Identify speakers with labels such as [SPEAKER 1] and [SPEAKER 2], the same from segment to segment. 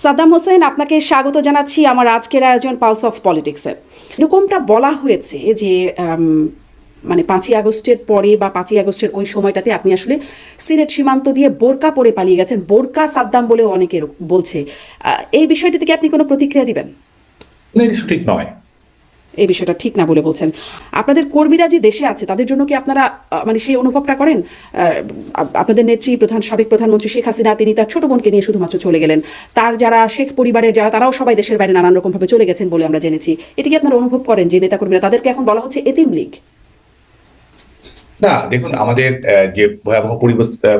[SPEAKER 1] সাদ্দাম হোসেন, আপনাকে স্বাগত জানাচ্ছি আমার আজকের আয়োজন পালস অফ পলিটিক্সে। এরকমটা বলা হয়েছে যে মানে 5ই আগস্টের পরে বা 5ই আগস্টের ওই সময়টাতে আপনি আসলে সিলেট সীমান্ত দিয়ে বোরকা পরে পালিয়ে গেছেন, বোরকা সাদ্দাম বলেও অনেকে বলছে। এই বিষয়টি থেকে আপনি কোনো প্রতিক্রিয়া দিবেন?
[SPEAKER 2] না, এটা ঠিক নয়।
[SPEAKER 1] এই বিষয়টা ঠিক না বলে বলছেন। আপনাদের কর্মীরা যে দেশে আছে তাদের জন্য কি আপনারা মানে সেই অনুভবটা করেন? আপনাদের নেত্রী সাবেক প্রধানমন্ত্রী শেখ হাসিনা, তিনি তার ছোট বোনকে নিয়ে শুধুমাত্র চলে গেলেন। তার যারা শেখ পরিবারের যারা, তারাও সবাই দেশের বাইরে নানান রকমভাবে চলে গেছেন বলে আমরা জেনেছি। এটা কি আপনারা অনুভব করেন যে নেতাকর্মীরা, তাদেরকে এখন বলা হচ্ছে এতিম লীগ?
[SPEAKER 2] না, দেখুন, আমাদের যে ভয়াবহ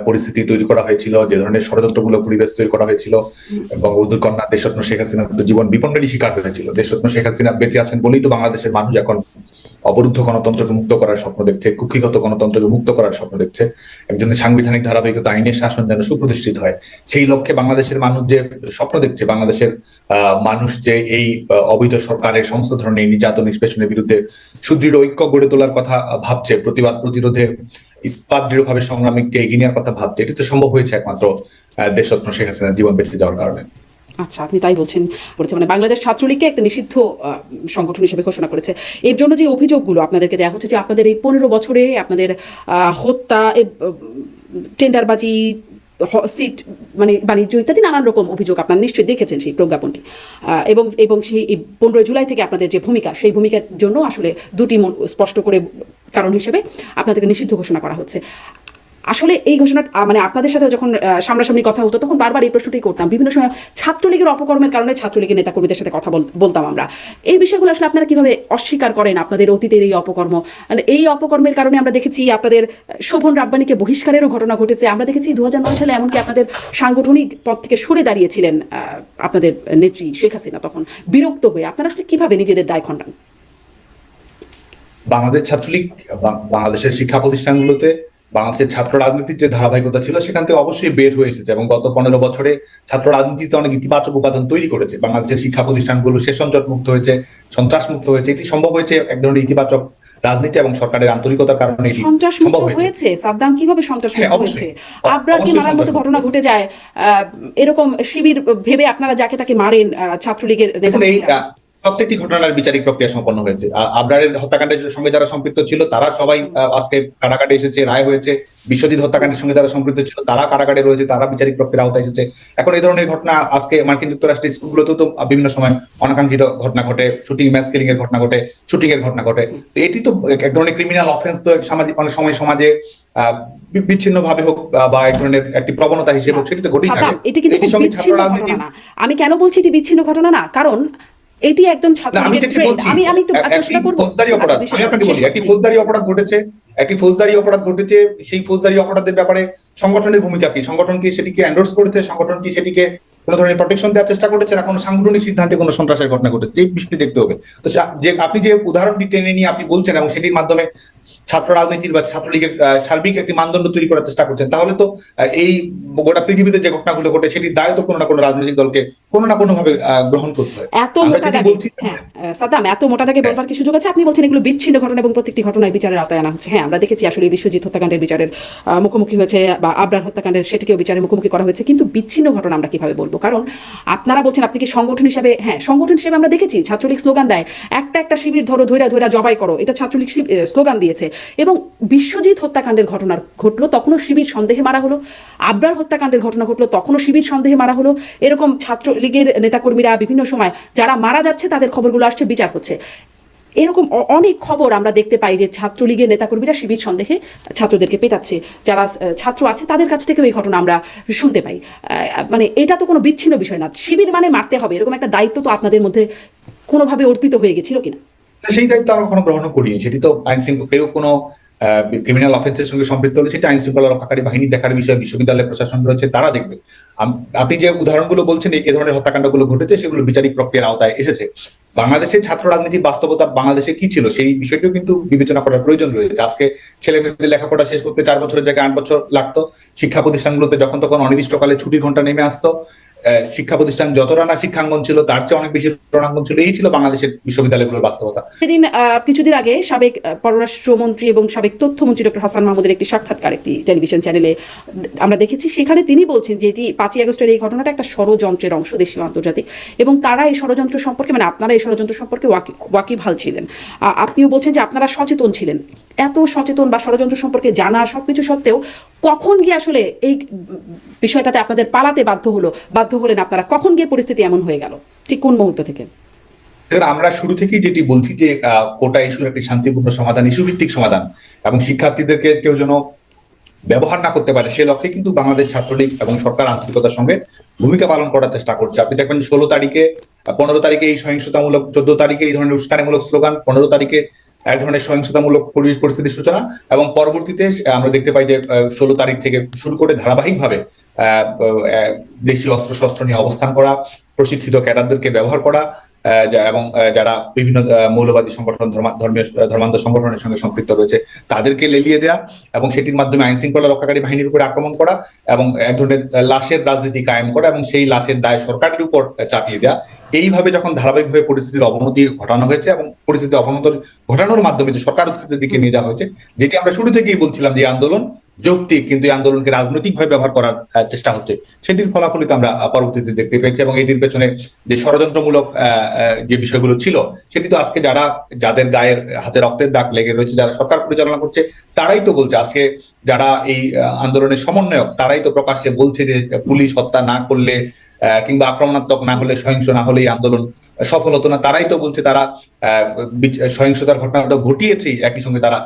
[SPEAKER 2] পরিস্থিতি তৈরি করা হয়েছিল, যে ধরনের ষড়যন্ত্রমূলক পরিবেশ তৈরি করা হয়েছিল, এবং বঙ্গবন্ধুর কন্যা দেশরত্ন শেখ হাসিনা তো জীবন বিপন্নেরই শিকার হয়েছিল। দেশরত্ন শেখ হাসিনা বেঁচে আছেন বলেই তো বাংলাদেশের মানুষ এখন অবরুদ্ধ গণতন্ত্রকে মুক্ত করার স্বপ্ন দেখছে, কুক্ষিগত গণতন্ত্রকে মুক্ত করার স্বপ্ন দেখছে। একজনের সাংবিধানিক ধারাবাহিকতা, আইনের শাসন যেন সুপ্রতিষ্ঠিত হয়, সেই লক্ষ্যে বাংলাদেশের মানুষ যে স্বপ্ন দেখছে, বাংলাদেশের মানুষ যে এই অবৈধ সরকারের সমস্ত ধরনের নির্যাতন নিষ্পেষণের বিরুদ্ধে সুদৃঢ় ঐক্য গড়ে তোলার কথা ভাবছে, প্রতিবাদ প্রতিরোধে ইস্পাত দৃঢ়ভাবে সংগ্রামীকে এগিয়ে নেওয়ার কথা ভাবছে, এটি তো সম্ভব হয়েছে একমাত্র দেশরত্ন শেখ হাসিনার জীবন বেঁচে যাওয়ার কারণে।
[SPEAKER 1] আচ্ছা, আপনি তাই বলছেন। করেছে মানে বাংলাদেশ ছাত্রলীগকে একটা নিষিদ্ধ সংগঠন হিসেবে ঘোষণা করেছে। এর জন্য যে অভিযোগগুলো আপনাদেরকে দেওয়া হচ্ছে যে আপনাদের এই 15 বছরে আপনাদের হত্যা, টেন্ডারবাজি, সিট মানে বাণিজ্য ইত্যাদি নানান রকম অভিযোগ, আপনারা নিশ্চয়ই দেখেছেন সেই প্রজ্ঞাপনটি। এবং এবং সেই 15 জুলাই থেকে আপনাদের যে ভূমিকা, সেই ভূমিকার জন্য আসলে দুটি স্পষ্ট করে কারণ হিসেবে আপনাদেরকে নিষিদ্ধ ঘোষণা করা হচ্ছে। আসলে এই ঘোষণা মানে আপনাদের সাথে যখন সামনাসামনি কথা হতো তখন বারবার এই প্রশ্নটাই করতাম। বিভিন্ন সময় ছাত্রলীগের অপকর্মের কারণে ছাত্রলীগের নেতাকর্মীদের সাথে কথা বলতাম আমরা। এই বিষয়গুলো আসলে আপনারা কিভাবে অস্বীকার করেন আপনাদের অতীতের এই অপকর্ম? মানে এই অপকর্মের কারণে আমরা দেখেছি আপনাদের শোভন রাব্বানীকে বহিষ্কারেরও ঘটনা ঘটেছে। আমরা দেখেছি 2009 সালে এমনকি আপনাদের সাংগঠনিক পদ থেকে সরে দাঁড়িয়েছিলেন আপনাদের নেত্রী শেখ হাসিনা, তখন বিরক্ত হয়ে। আপনারা আসলে কিভাবে নিজেদের দায় খণ্ডান?
[SPEAKER 2] বাংলাদেশ ছাত্রলীগ বাংলাদেশের শিক্ষা প্রতিষ্ঠানগুলোতে বাংলাদেশের ছাত্র রাজনীতির যে ধারাবাহিকতা ছিল সেখান থেকে অবশ্যই বের হয়ে এসেছে, এবং গত 15 বছরে ছাত্র রাজনীতিতে অনেক ইতিবাচক উপাদান তৈরি করেছে। বাংলাদেশের শিক্ষা প্রতিষ্ঠানগুলো সেশনজট মুক্ত হয়েছে, সন্ত্রাস মুক্ত হয়েছে। এটি সম্ভব হয়েছে এক ধরনের ইতিবাচক রাজনীতি এবং সরকারের আন্তরিকতার কারণে। এটি
[SPEAKER 1] সন্ত্রাস
[SPEAKER 2] সম্ভব
[SPEAKER 1] মুক্ত হয়েছে? সাদ্দাম কিভাবে সন্ত্রাস
[SPEAKER 2] হ্যাঁ,
[SPEAKER 1] মুক্ত
[SPEAKER 2] অবশ্যই।
[SPEAKER 1] হয়েছে? আবরারকে
[SPEAKER 2] অবশ্যই
[SPEAKER 1] মারার মতো
[SPEAKER 2] সন্ত্রাস
[SPEAKER 1] ঘটনা
[SPEAKER 2] মুক্ত।
[SPEAKER 1] ঘটে যায়। এরকম শিবির ভেবে আপনারা যাকে তাকে মারেন, ছাত্রলীগের
[SPEAKER 2] দেখুন, এই
[SPEAKER 1] নেতা।
[SPEAKER 2] প্রত্যেকটি ঘটনার বিচারিক প্রক্রিয়া সম্পন্ন হয়েছে। আবরারের হত্যাকাণ্ডের সঙ্গে যারা সম্পৃক্ত ছিল তারা সবাই আজকে কারাগারে এসেছে, রায় হয়েছে। বিশ্বজিৎ হত্যাকাণ্ডের সঙ্গে যারা সম্পৃক্ত ছিল তারা কারাগারে রয়েছে, তারা বিচারিক প্রক্রিয়ার আওতায় এসেছে। এখন এই ধরনের ঘটনা আজকে মার্কিন যুক্তরাষ্ট্রের স্কুলগুলোতেও তো বিভিন্ন সময় অনাকাঙ্ক্ষিত ঘটনা ঘটে, শুটিং, ম্যাস কিলিং এর ঘটনা ঘটে, শুটিং এর ঘটনা ঘটে। তো এটি তো এক ধরনের ক্রিমিনাল অফেন্স। তো সামাজিক অনেক সময় সমাজে বিচ্ছিন্ন ভাবে হোক বা এক ধরনের একটি প্রবণতা হিসেবে হোক, সেটি তো ঘটেই থাকে।
[SPEAKER 1] সাদ্দাম, এটা কিন্তু
[SPEAKER 2] এটির
[SPEAKER 1] খুব
[SPEAKER 2] সঙ্গে ছাত্র
[SPEAKER 1] বিচ্ছিন্ন
[SPEAKER 2] রাজনীতি।
[SPEAKER 1] ঘটনা না। আমি কেন বলছি এটি বিচ্ছিন্ন ঘটনা না, কারণ এটি একদম
[SPEAKER 2] না, আমি
[SPEAKER 1] ছাত্রলীগের
[SPEAKER 2] যেটি
[SPEAKER 1] ট্রেন্ড।
[SPEAKER 2] বলছি,
[SPEAKER 1] আমি একটু
[SPEAKER 2] একটি
[SPEAKER 1] প্রশ্ন করব।
[SPEAKER 2] ফৌজদারি
[SPEAKER 1] আচ্ছা,
[SPEAKER 2] অপরাধ, আমি আপনাকে বলি, একটি ফৌজদারি অপরাধ ঘটেছে, একটি ফৌজদারি অপরাধ ঘটেছে। সেই ফৌজদারি অপরাধের ব্যাপারে সংগঠনের ভূমিকা কি? সংগঠন কি সেটিকে এন্ডোর্স করেছে? সংগঠন কি সেটিকে কোনো ধরনের প্রোটেকশন দেওয়ার চেষ্টা করেছে, না কোনো সাংগঠনিক সিদ্ধান্তে কোনো সন্ত্রাসের ঘটনা ঘটেছে? এই বিষয়টি দেখতে হবে। তো যে আপনি যে উদাহরণটি টেনে নিয়ে আপনি বলছেন এবং সেটির মাধ্যমে ছাত্র রাজনীতির বা ছাত্রলীগের সার্বিক একটি মানদণ্ড তৈরি করার চেষ্টা করছেন, তাহলে তো এই গোটা পৃথিবীতে যে ঘটনাগুলো ঘটে সেটির দায় তো কোনো না কোনো রাজনৈতিক দলকে কোনো না কোনো ভাবে গ্রহণ করতে হয়।
[SPEAKER 1] এত
[SPEAKER 2] আমরা
[SPEAKER 1] মোটা
[SPEAKER 2] যেটি
[SPEAKER 1] দাগে,
[SPEAKER 2] বলছি,
[SPEAKER 1] হ্যাঁ সাদ্দাম, এত মোটা দাগে বলবার কি সুযোগ আছে? আপনি বলছেন এগুলো বিচ্ছিন্ন ঘটনা এবং প্রত্যেকটি ঘটনায় বিচারের আওতায় আনা হচ্ছে। হ্যাঁ, আমরা দেখেছি আসলে বিশ্বজিৎ হত্যাকাণ্ডের বিচারের মুখোমুখি হয়েছে, বা আবরার হত্যাকাণ্ডের সেটিকেও বিচারের মুখোমুখি করা হয়েছে। কিন্তু বিচ্ছিন্ন ঘটনা আমরা কিভাবে বলবো? কারণ আপনারা বলছেন আপনি কি সংগঠন হিসেবে, হ্যাঁ সংগঠন হিসেবে আমরা দেখেছি ছাত্রলীগ স্লোগান দেয়, একটা একটা শিবির ধরো, ধৈরা ধৈরা জবাই করো, এটা ছাত্রলীগ স্লোগান দিয়েছে। এবং বিশ্বজিৎ হত্যাকাণ্ডের ঘটনা ঘটলো, তখনও শিবির সন্দেহে মারা হলো। আবরার হত্যাকাণ্ডের ঘটনা ঘটলো, তখনও শিবির সন্দেহে মারা হলো। এরকম ছাত্রলীগের নেতাকর্মীরা বিভিন্ন সময় যারা মারা যাচ্ছে তাদের খবরগুলো আসছে, বিচার হচ্ছে। এরকম অনেক খবর আমরা দেখতে পাই যে ছাত্রলীগের নেতাকর্মীরা শিবির সন্দেহে ছাত্রদেরকে পেটাচ্ছে। যারা ছাত্র আছে তাদের কাছ থেকেও এই ঘটনা আমরা শুনতে পাই। মানে এটা তো কোনো বিচ্ছিন্ন বিষয় না। শিবির মানে মারতে হবে, এরকম একটা দায়িত্ব তো আপনাদের মধ্যে কোনোভাবে অর্পিত হয়ে গেছিল কিনা?
[SPEAKER 2] সেই দায়িত্ব আমরা কখনো গ্রহণ করিনি। সেটি তো আইন শৃঙ্খলা, কেউ কোনো ক্রিমিনাল অফেন্সের সঙ্গে সম্পৃক্ত হলে সেটা আইন শৃঙ্খলা রক্ষাকারী বাহিনী দেখার বিষয়, বিশ্ববিদ্যালয় প্রশাসন রয়েছে, তারা দেখবে। আপনি যে উদাহরণগুলো বলছেন এই ধরনের হত্যাকাণ্ডগুলো ঘটেছে, সেগুলো বিচারিক প্রক্রিয়ার আওতায় এসেছে। বাংলাদেশের ছাত্র রাজনীতির বাস্তবতা বাংলাদেশে কি ছিল সেই বিষয়টিও কিন্তু বিবেচনা করার প্রয়োজন রয়েছে। আজকে ছেলে মেয়েদের লেখাপড়া শেষ করতে 4 বছরের জায়গায় 8 বছর লাগতো। শিক্ষা প্রতিষ্ঠানগুলোতে যখন তখন অনির্দিষ্টকালে ছুটির ঘন্টা নেমে আসতো। শিক্ষা প্রতিষ্ঠান যতটা না শিক্ষাঙ্গন ছিল তার চেয়ে অনেক বেশি রণাঙ্গন ছিল, এই ছিল বাংলাদেশের বিশ্ববিদ্যালয়গুলোর বাস্তবতা।
[SPEAKER 1] সেদিন কিছুদিন আগে সাবেক পররাষ্ট্রমন্ত্রী এবং সাবেক তথ্যমন্ত্রী ডক্টর হাসান মাহমুদের একটি সাক্ষাৎকার একটি টেলিভিশন চ্যানেলে আমরা দেখেছি। সেখানে তিনি বলছেন যে এটি 5ই আগস্টের এই ঘটনাটা একটা ষড়যন্ত্রের অংশ, দেশীয় আন্তর্জাতিক, এবং তারা এই ষড়যন্ত্র সম্পর্কে মানে আপনারা এই ষড়যন্ত্র সম্পর্কে ওয়াকিবহাল ছিলেন। আপনিও বলছেন যে আপনারা সচেতন ছিলেন। এত সচেতন বা ষড়যন্ত্র সম্পর্কে জানা সবকিছু সত্ত্বেও কখন গিয়ে আসলে এই বিষয়টাতে আপনাদের পালাতে বাধ্য হলেন আপনারা? কখন গিয়ে পরিস্থিতি এমন হয়ে গেল, ঠিক কোন মুহূর্ত থেকে?
[SPEAKER 2] আমরা শুরু থেকেই যেটি বলছি যে কোটা ইস্যুর একটি শান্তিপূর্ণ সমাধান, ইস্যু ভিত্তিক সমাধান, এবং শিক্ষার্থীদেরকে কেউ যেন ব্যবহার না করতে পারে সে লক্ষ্যে কিন্তু বাংলাদেশ ছাত্রলীগ এবং সরকার আন্তরিকতার সঙ্গে ভূমিকা পালন করার চেষ্টা করছে। আপনি দেখবেন 16 তারিখে, 15 তারিখে এই সহিংসতামূলক, 14 তারিখে এই ধরনের উস্কানিমূলক স্লোগান, 15 তারিখে এক ধরনের সহিংসতামূলক পরিস্থিতির সূচনা, এবং পরবর্তীতে আমরা দেখতে পাই যে 16 তারিখ থেকে শুরু করে ধারাবাহিকভাবে দেশীয় অস্ত্রশস্ত্র নিয়ে অবস্থান করা, প্রশিক্ষিত ক্যাডারদেরকে ব্যবহার করা, এবং যারা বিভিন্ন মৌলবাদী সংগঠন, ধর্মান্ধ সংগঠনের সঙ্গে সম্পৃক্ত রয়েছে তাদেরকে লেলিয়ে দেয়া, এবং সেটির মাধ্যমে আইন শৃঙ্খলা রক্ষাকারী বাহিনীর উপরে আক্রমণ করা, এবং এক ধরনের লাশের রাজনীতি কায়েম করা, এবং সেই লাশের দায় সরকারের উপর চাপিয়ে দেয়া। এইভাবে যখন ধারাবাহিকভাবে পরিস্থিতির অবনতি ঘটানো হয়েছে এবং পরিস্থিতি অবনতি ঘটানোর মাধ্যমে যে সরকার উৎপত্তির দিকে নিয়ে যাওয়া হয়েছে, যেটি আমরা শুরু থেকেই বলছিলাম যে আন্দোলন যৌক্তিক, কিন্তু এই আন্দোলনকে রাজনৈতিকভাবে ব্যবহার করার চেষ্টা হচ্ছে, সেটির ফলাফলিত আমরা পরবর্তীতে দেখতে পেয়েছি। এবং এটির পেছনে যে ষড়যন্ত্রমূলক যে বিষয়গুলো ছিল সেটি তো আজকে যাদের গায়ের হাতে রক্তের দাগ লেগে রয়েছে, যারা সরকার পরিচালনা করছে, তারাই তো বলছে। আজকে যারা এই আন্দোলনের সমন্বয়ক তারাই তো প্রকাশ্যে বলছে যে পুলিশ হত্যা না করলে কিংবা আক্রমণাত্মক না হলে, সহিংস না হলে এই আন্দোলন সফল হতো না। তারাই তো বলছে তারা সহিংসতার ঘটনাটা ঘটিয়েছেই, একই সঙ্গে তারা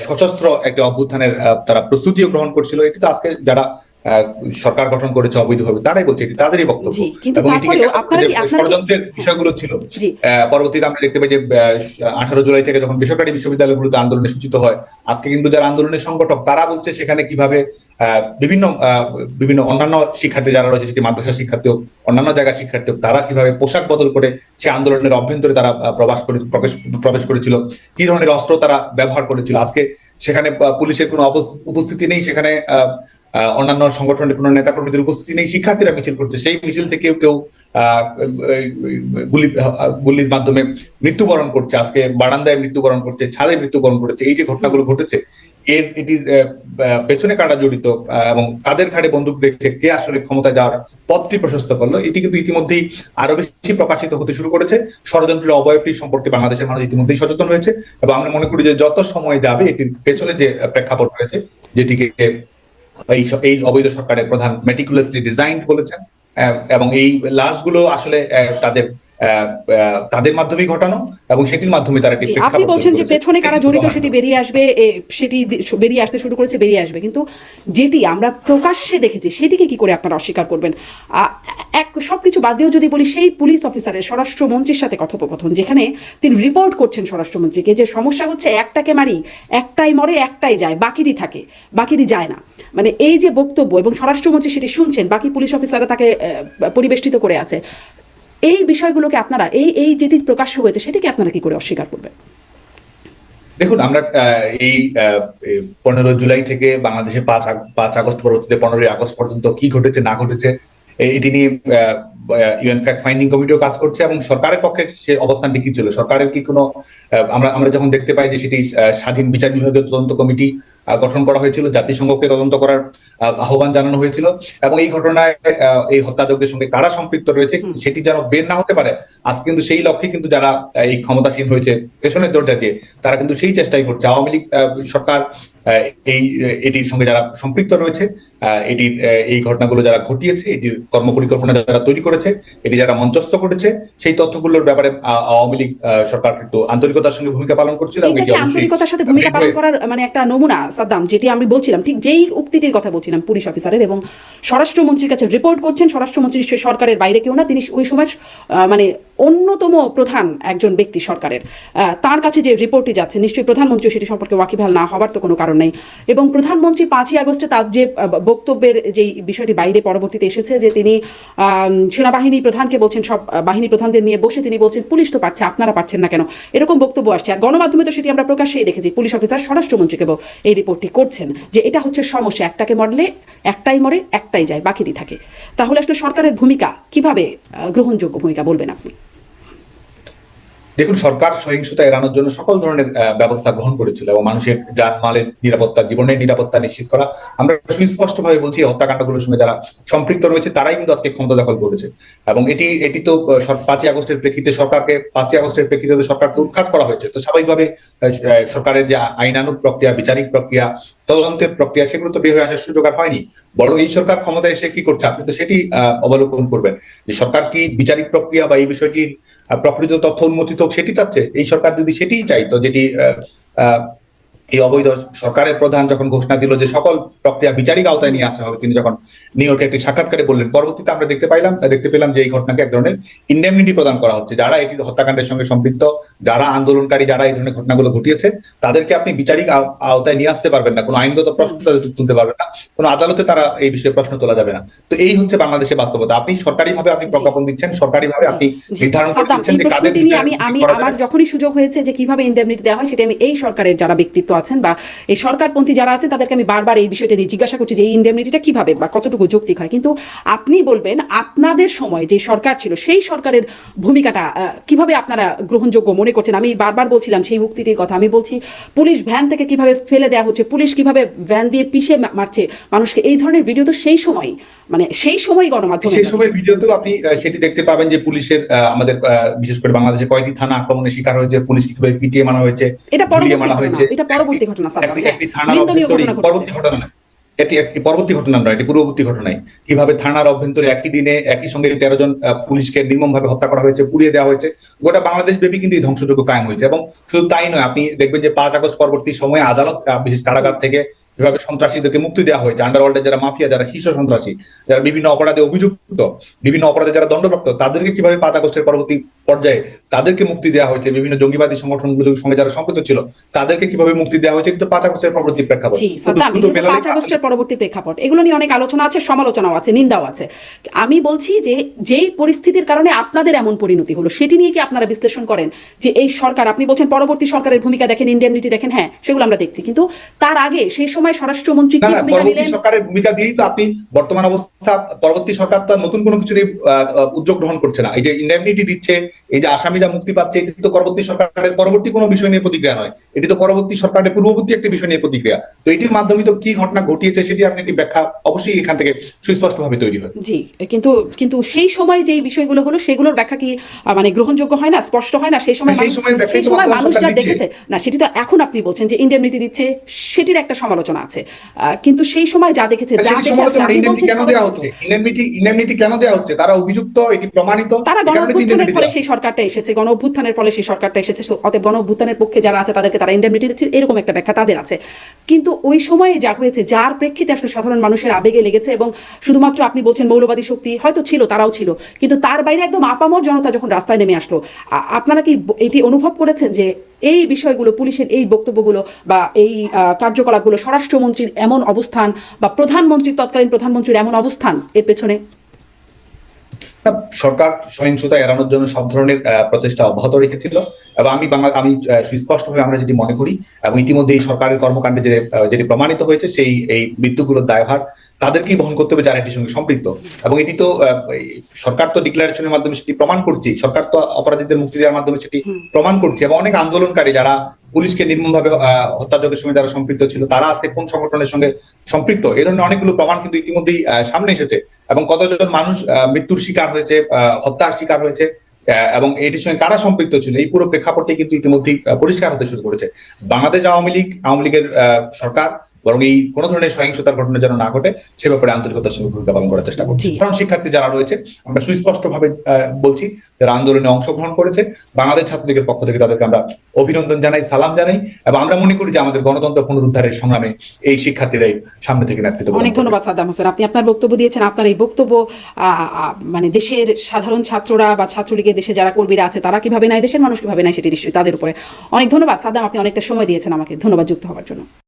[SPEAKER 2] সশস্ত্র একটা অভ্যুত্থানের তারা প্রস্তুতিও গ্রহণ করছিল। এটি তো আজকে যারা সরকার গঠন করেছে অবৈধভাবে তারাই বলছে, এটি তাদেরই বক্তব্য। এবং ষড়যন্ত্রের বিষয়গুলো ছিল। পরবর্তীতে আমরা দেখতে পাই যে 18 জুলাই থেকে যখন বেসরকারি বিশ্ববিদ্যালয়গুলোতে আন্দোলনে সূচিত হয়, আজকে কিন্তু যারা আন্দোলনের সংগঠক তারা বলছে সেখানে কিভাবে বিভিন্ন অন্যান্য শিক্ষার্থী যারা রয়েছে, সেটি মাদ্রাসা শিক্ষার্থী হোক, অন্যান্য জায়গার শিক্ষার্থী হোক, তারা কিভাবে পোশাক বদল করে সে আন্দোলনের অভ্যন্তরে তারা প্রবেশ করেছিল, কি ধরনের অস্ত্র তারা ব্যবহার করেছিল। আজকে সেখানে পুলিশের কোনো উপস্থিতি নেই, সেখানে অন্যান্য সংগঠনের কোনো নেতাকর্মীদের উপস্থিতি নেই, শিক্ষার্থীরা মিছিল করছে। সেই মিছিল থেকে কেউ গুলির মাধ্যমে মৃত্যুবরণ করছে, আজকে বারান্দায় মৃত্যুবরণ করছে, ছাদে মৃত্যুবরণ করেছে। এই যে ঘটনাগুলো ঘটেছে, এটির পেছনে কারা জড়িত এবং কাদের ঘাড়ে বন্দুক রেখে কে আসলে ক্ষমতায় যাওয়ার পথটি প্রশস্ত করলো, এটি কিন্তু ইতিমধ্যেই আরো বেশি প্রকাশিত হতে শুরু করেছে। ষড়যন্ত্রের অবয়বটি সম্পর্কে বাংলাদেশের মানুষ ইতিমধ্যেই সচেতন হয়েছে, এবং আমরা মনে করি যে যত সময় যাবে এটির পেছনে যে প্রেক্ষাপট রয়েছে, যেটিকে এই অবৈধ সরকারের প্রধান মেটিকুলাসলি ডিজাইনড বলেছেন, এবং এই লাশগুলো আসলে তাদের মাধ্যমেই ঘটানো, এবং সেটির মাধ্যমে তারা
[SPEAKER 1] আপনি বলছেন যে পেছনে কারা জড়িত সেটি বেরিয়ে আসবে, সেটি বেরিয়ে আসতে শুরু করেছে, বেরিয়ে আসবে, কিন্তু যেটি আমরা প্রকাশ্যে দেখেছি সেটিকে কি করে আপনারা অস্বীকার করবেন? সবকিছু বাদ দিয়েও যদি বলি, সেই পুলিশ অফিসারের স্বরাষ্ট্রমন্ত্রীর সাথে কথোপকথন, যেখানে তিনি রিপোর্ট করছেন স্বরাষ্ট্রমন্ত্রীকে যে সমস্যা হচ্ছে একটাকে মারি, একটাই মরে, একটাই যায়, বাকিরই থাকে, বাকিরই যায় না। মানে এই যে বক্তব্য, এবং স্বরাষ্ট্রমন্ত্রী সেটি শুনছেন, বাকি পুলিশ অফিসাররা তাকে পরিবেষ্টিত করে আছে, এই বিষয়গুলোকে আপনারা এই যেটি প্রকাশ্য হয়েছে সেটিকে আপনারা কি করে অস্বীকার করবেন?
[SPEAKER 2] দেখুন, আমরা এই 15 জুলাই থেকে বাংলাদেশে 5 আগস্ট পরবর্তীতে 15 আগস্ট পর্যন্ত কি ঘটেছে না ঘটেছে এটি নিয়ে ইউএন ফ্যাক্ট ফাইন্ডিং কমিটিও কাজ করছে, এবং সরকারের পক্ষে সে অবস্থানটি কি ছিল, সরকারের কি কোনো আমরা যখন দেখতে পাই যে সেটি স্বাধীন বিচার বিভাগীয় তদন্ত কমিটি গঠন করা হয়েছিল, জাতিসংঘকে তদন্ত করার আহ্বান জানানো হয়েছিল, এবং এই ঘটনায় এই হত্যাযজ্ঞের সঙ্গে কারা সম্পৃক্ত রয়েছে সেটি যেন বের না হতে পারে। আজ কিন্তু সেই লক্ষ্যে কিন্তু যারা এই ক্ষমতাসীন হয়েছে পেছনের দরজা দিয়ে, তারা কিন্তু সেই চেষ্টাই করছে। আওয়ামী লীগ সরকার এটির সঙ্গে যারা সম্পৃক্ত রয়েছে, এই ঘটনাগুলো যারা ঘটিয়েছে, এটির কর্মপরিকল্পনা যারা তৈরি করেছে, এটি যারা মঞ্চস্থ করেছে, সেই তথ্যগুলোর ব্যাপারে আওয়ামী লীগ সরকার কিন্তু আন্তরিকতার সঙ্গে ভূমিকা পালন করছিল।
[SPEAKER 1] আন্তরিকতার সাথে ভূমিকা পালন করার মানে একটা নমুনা সাদ্দাম, যেটি আমি বলছিলাম, ঠিক যেই উক্তিটির কথা বলছিলাম পুলিশ অফিসারের, এবং স্বরাষ্ট্রমন্ত্রীর কাছে রিপোর্ট করছেন। স্বরাষ্ট্রমন্ত্রী নিশ্চয়ই সরকারের বাইরে কেউ না, তিনি ওই সময় মানে অন্যতম প্রধান একজন ব্যক্তি সরকারের, তার কাছে যে রিপোর্টটি যাচ্ছে, নিশ্চয়ই প্রধানমন্ত্রী সেটি সম্পর্কে ওয়াকিবহাল না হবার তো কোনো কারণ কারণ নেই। এবং প্রধানমন্ত্রী 5ই আগস্টে তার যে বক্তব্যের যে বিষয়টি বাইরে পরবর্তীতে এসেছে যে তিনি সেনাবাহিনী প্রধানকে বলছেন, সব বাহিনী প্রধানদের নিয়ে বসে তিনি বলছেন পুলিশ তো পারছে, আপনারা পারছেন না কেন, এরকম বক্তব্য আসছে। আর গণমাধ্যমে তো সেটি আমরা প্রকাশ্যেই দেখেছি, পুলিশ অফিসার স্বরাষ্ট্রমন্ত্রীকেও এই রিপোর্টটি করছেন যে এটা হচ্ছে সমস্যা, একটাকে মরলে একটাই মরে একটাই যায়, বাকিটি থাকে। তাহলে আসলে সরকারের ভূমিকা কিভাবে গ্রহণযোগ্য ভূমিকা বলবেন আপনি?
[SPEAKER 2] দেখুন, সরকার সহিংসতা এড়ানোর জন্য সকল ধরনের ব্যবস্থা গ্রহণ করেছিল এবং মানুষের জানমালের নিরাপত্তা, জীবনের নিরাপত্তা নিশ্চিত করা। আমরা সুস্পষ্টভাবে বলছি, হত্যাকাণ্ডগুলোর সঙ্গে যারা সম্পৃক্ত রয়েছে তারাই কিন্তু আজকে ক্ষমতা দখল করেছে। এবং এটি তো 5ই আগস্টের প্রেক্ষিতে সরকারকে 5ই আগস্টের প্রেক্ষিতে সরকারকে উৎখাত করা হয়েছে। তো স্বাভাবিকভাবে সরকারের যে আইনানুগ প্রক্রিয়া, বিচারিক প্রক্রিয়া, তদন্তের প্রক্রিয়া, সেগুলো তো বের হয়ে আসার সুযোগ আর হয়নি। বরং এই সরকার ক্ষমতায় এসে কি করছে, আপনি তো সেটি অবলোকন করবেন যে সরকার কি বিচারিক প্রক্রিয়া বা এই বিষয়টি প্রকৃত তথ্য উন্মোচিত হোক সেটি চাচ্ছে। এই সরকার যদি সেটিই চাইতো, যেটি এই অবৈধ সরকারের প্রধান যখন ঘোষণা দিল যে সকল প্রক্রিয়া বিচারিক আওতায় নিয়ে আসা হবে, তিনি যখন নিউ ইয়র্কে একটি সাক্ষাৎকারে বললেন, পরবর্তীতে আমরা দেখতে পেলাম যে এই ঘটনাকে এক ধরনের ইন্ডেমনিটি প্রদান করা হচ্ছে। যারা এটি হত্যাকাণ্ডের সঙ্গে সম্পৃক্ত, যারা আন্দোলনকারী, যারা এই ধরনের ঘটনাগুলো ঘটিয়েছে, তাদেরকে আপনি বিচারিক আওতায় নিয়ে আসতে পারবেন না, কোনো আইনগত প্রশ্ন তুলতে পারবেন না, কোনো আদালতে তারা এই বিষয়ে প্রশ্ন তোলা যাবে না। তো এই হচ্ছে বাংলাদেশের বাস্তবতা। আপনি সরকারিভাবে আপনি প্রজ্ঞাপন দিচ্ছেন, সরকারিভাবে আপনি নির্ধারণ করে দিচ্ছেন যে কাদের
[SPEAKER 1] আমি আমার যখনই সুযোগ হয়েছে যে কিভাবে ইন্ডেমনিটি দেওয়া হয়, সেটা আমি এই সরকারের যারা ব্যক্তিত্ব আছেন বা এই সরকারপন্থী যারা আছেন তাদেরকে আমি বারবার এই বিষয়টা নিয়ে জিজ্ঞাসা করছি যে এই ইন্ডেমনিটিটা কিভাবে বা কতটুকু যৌক্তিক হয়। কিন্তু আপনি বলবেন আপনাদের সময় যে সরকার ছিল সেই সরকারের ভূমিকাটা কিভাবে আপনারা গ্রহণযোগ্য মনে করছেন। আমি বারবার বলছিলাম সেই মুক্তিটির কথা, আমি বলছি পুলিশ ভ্যান থেকে কিভাবে ফেলে দেওয়া হচ্ছে, পুলিশ কিভাবে ভ্যান দিয়ে পিষে মারছে মানুষকে, এই ধরনের ভিডিও তো সেই সময়, মানে সেই সময় গণমাধ্যমে,
[SPEAKER 2] সেই সময় ভিডিওতেও আপনি সেটি দেখতে পাবেন যে পুলিশের আমাদের বিশেষ করে বাংলাদেশে কয়টি থানা আক্রমণের শিকার হয়েছে, পুলিশ কিভাবে পিটিয়ে মারা হয়েছে,
[SPEAKER 1] এটা পরবর্তী ঘটনা,
[SPEAKER 2] পরবর্তী ঘটনা নয়, এটি পূর্ববর্তী ঘটনায় কিভাবে থানার অভ্যন্তরে একই দিনে একই সঙ্গে 13 জন পুলিশকে নির্মমভাবে হত্যা করা হয়েছে, পুড়িয়ে দেওয়া হয়েছে। গোটা বাংলাদেশ ব্যাপী কিন্তু এই ধ্বংসযজ্ঞ কায়েম হয়েছে। এবং শুধু তাই নয়, আপনি দেখবেন যে 5 আগস্ট পরবর্তী সময়ে আদালত, বিশেষ কারাগার থেকে কিভাবে সন্ত্রাসীদেরকে মুক্তি দেওয়া হয়েছে, আন্ডারওয়ার্ল্ডের যারা মাফিয়া, যারা শীর্ষ সন্ত্রাসী, যারা বিভিন্ন অপরাধে অভিযুক্ত, বিভিন্ন অপরাধে যারা দণ্ডপ্রাপ্ত, তাদেরকে কিভাবে 5 আগস্টের পরবর্তী পর্যায়ে তাদেরকে মুক্তি দেওয়া হয়েছে। বিভিন্ন জঙ্গিবাদী সংগঠনগুলোর সঙ্গে যারা সম্পৃক্ত ছিল তাদেরকে কিভাবে মুক্তি দেওয়া হয়েছে, কিন্তু 5 আগস্টের পরবর্তী প্রেক্ষাপট।
[SPEAKER 1] 5 আগস্টের পরবর্তী প্রেক্ষাপট, এগুলো নিয়ে অনেক আলোচনা আছে, সমালোচনাও আছে, নিন্দাও আছে। আমি বলছি যে যেই পরিস্থিতির কারণে আপনাদের এমন পরিণতি হলো সেটি নিয়ে কি আপনারা বিশ্লেষণ করেন যে এই সরকার, আপনি বলছেন পরবর্তী সরকারের ভূমিকা দেখেন, ইন্ডেমনিটি দেখেন, হ্যাঁ সেগুলো আমরা দেখছি, কিন্তু তার আগে সেই সময় স্বরাষ্ট্রমন্ত্রী কি ভূমিকা নিলেন?
[SPEAKER 2] সরকারের ভূমিকা দিয়েই তো আপনি বর্তমান অবস্থা, পরবর্তী সরকার তো নতুন কোনো কিছু উদ্যোগ গ্রহণ করছে না। এই যে ইন্ডেমনিটি দিচ্ছে, এই যে আসামিরা মুক্তি পাচ্ছে, এটি তো পরবর্তী সরকারের পরবর্তী কোনো বিষয় নিয়ে প্রতিক্রিয়া নয়, এটি তো পরবর্তী সরকারের পূর্ববর্তী একটি বিষয় নিয়ে প্রতিক্রিয়া। তো এটির মাধ্যমে তো কি ঘটনা ঘটিয়েছে সেটি আপনি একটি ব্যাখ্যা অবশ্যই এখান থেকে সুস্পষ্টভাবে তৈরি হয়।
[SPEAKER 1] জি, কিন্তু সেই সময় যে বিষয়গুলো হলো সেগুলোর ব্যাখ্যা কি মানে গ্রহণযোগ্য হয় না, স্পষ্ট হয় না? সেই সময় মানুষ যা দেখেছে না, সেটি তো এখন আপনি বলছেন যে ইন্ডেমনিটি দিচ্ছে, সেটির একটা সমালোচনা আছে, কিন্তু সেই সময় যা দেখেছে, যা দেখে
[SPEAKER 2] কেন দেওয়া হচ্ছে, ইন্ডেমনিটি কেন দেওয়া হচ্ছে, তারা অভিযুক্ত, এটি প্রমাণিত,
[SPEAKER 1] তারা গণঅভ্যুত্থানের ফলে সেই সরকারটা এসেছে, গণঅভ্যুত্থানের ফলে সেই সরকারটা এসেছে, অতএব গণঅভ্যুত্থানের পক্ষে যারা আছে তাদেরকে তারা ইন্ডেমনিটি দিচ্ছে, এরকম একটা ব্যাখ্যা তাদের আছে। কিন্তু ওই সময়ে যা হয়েছে, যার প্রেক্ষিতে আসলে সাধারণ মানুষের আবেগে লেগেছে, এবং শুধুমাত্র আপনি বলছেন মৌলবাদী শক্তি হয়তো ছিল, তারাও ছিল, কিন্তু তার বাইরে একদম আপামর জনতা যখন রাস্তায় নেমে আসলো, আপনারা কি এটি অনুভব করেছেন যে এই বিষয়গুলো, পুলিশের এই বক্তব্যগুলো বা এই কার্যকলাপগুলো, স্বরাষ্ট্রমন্ত্রীর এমন অবস্থান বা তৎকালীন প্রধানমন্ত্রীর এমন অবস্থান, এর পেছনে?
[SPEAKER 2] সরকার সহিংসতা এড়ানোর জন্য সব ধরনের প্রচেষ্টা অব্যাহত রেখেছিল এবং আমি সুস্পষ্টভাবে আমরা যেটি মনে করি, এবং ইতিমধ্যে এই সরকারের কর্মকাণ্ডে যেটি প্রমাণিত হয়েছে, এই মৃত্যুগুলোর দায়ভার তাদেরকেই বহন করতে হবে যারা এটির সঙ্গে সম্পৃক্ত। এবং এটি তো সরকার তো ডিক্লারেশনের মাধ্যমে সেটি প্রমাণ করছে, সরকার তো অপরাধীদের মুক্তি দেওয়ার মাধ্যমে সেটি প্রমাণ করছে। এবং অনেক আন্দোলনকারী যারা পুলিশকে নির্মমভাবে হত্যাযজ্ঞের সঙ্গে যারা সম্পৃক্ত ছিল, তারা আজকে কোন সংগঠনের সঙ্গে সম্পৃক্ত, এই ধরনের অনেকগুলো প্রমাণ কিন্তু ইতিমধ্যেই সামনে এসেছে। এবং কতজন মানুষ মৃত্যুর শিকার হয়েছে, হত্যার শিকার হয়েছে, এবং এটির সঙ্গে কারা সম্পৃক্ত ছিল, এই পুরো প্রেক্ষাপটটি কিন্তু ইতিমধ্যেই পরিষ্কার হতে শুরু করেছে। বাংলাদেশ আওয়ামী লীগের সরকার বরং এই কোন ধরনের সহিংসতার ঘটনা যেন না ঘটে সে ব্যাপারে আন্তরিকতার সঙ্গে ভূমিকা পালন করার চেষ্টা করছি। কারণ শিক্ষার্থী যারা রয়েছে, আমরা সুস্পষ্টভাবে বলছি, যারা আন্দোলনে অংশগ্রহণ করেছে, বাংলাদেশ ছাত্রলীগের পক্ষ থেকে তাদেরকে আমরা অভিনন্দন জানাই, সালাম জানাই, এবং আমরা মনে করি যে আমাদের গণতন্ত্র পুনরুদ্ধারের সংগ্রামে এই শিক্ষার্থীরাই সামনে থেকে নেতৃত্ব।
[SPEAKER 1] অনেক ধন্যবাদ সাদ্দাম হোসেন, আপনি আপনার বক্তব্য দিয়েছেন। আপনার এই বক্তব্য মানে দেশের সাধারণ ছাত্ররা বা ছাত্রলীগের দেশে যারা কর্মীরা আছে তারা কিভাবে নাই, দেশের মানুষ কিভাবে নাই, সেটি নিশ্চয়ই তাদের উপরে। অনেক ধন্যবাদ সাদ্দাম, আপনি অনেকটা সময় দিয়েছেন আমাকে। ধন্যবাদ যুক্ত হওয়ার জন্য।